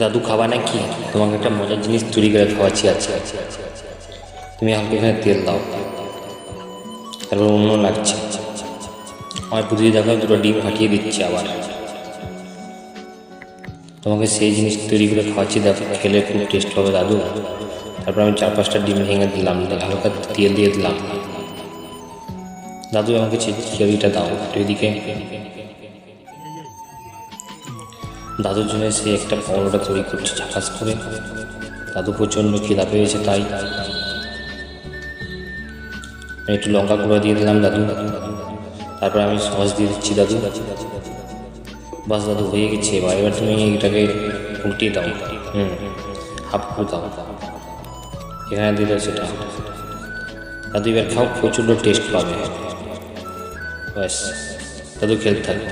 দাদু খাবা নাকি? তোমাকে একটা মজার জিনিস তৈরি করে খাওয়াচ্ছি। আছে তুমি আমাকে এখানে তেল দাও, তারপর অন্য লাগছে। আমার প্রতিদিন দেখো দুটো ডিম ফাটিয়ে দিচ্ছে আবার। তোমাকে সেই জিনিস তৈরি করে খাওয়াচ্ছি, দেখো খেলে খুব টেস্ট হবে দাদু। তারপর আমি 4-5টা ডিম ভেঙে দিলাম, হালকা তেল দিয়ে দিলাম। দাদু আমাকে খিচুড়িটা দাও একটু এদিকে। দাদুর জন্য সে একটা পরোটা তৈরি করছে ঝাঁকাস করে। দাদু প্রচণ্ড খিদা পেয়েছে, তাই আমি একটু লঙ্কা গুঁড়ো দিয়ে দিলাম দাদু। তারপর আমি সস দিয়ে দিচ্ছি দাদু। বাস দাদু হয়ে গেছে। এবার তুমি এটাকে উল্টিয়ে দাও। হাফ করে দাও, এখানে দিলে সেটা। দাদু এবার খাও, প্রচণ্ড টেস্ট পাবে। ব্যাস দাদু খেলতে থাকবে।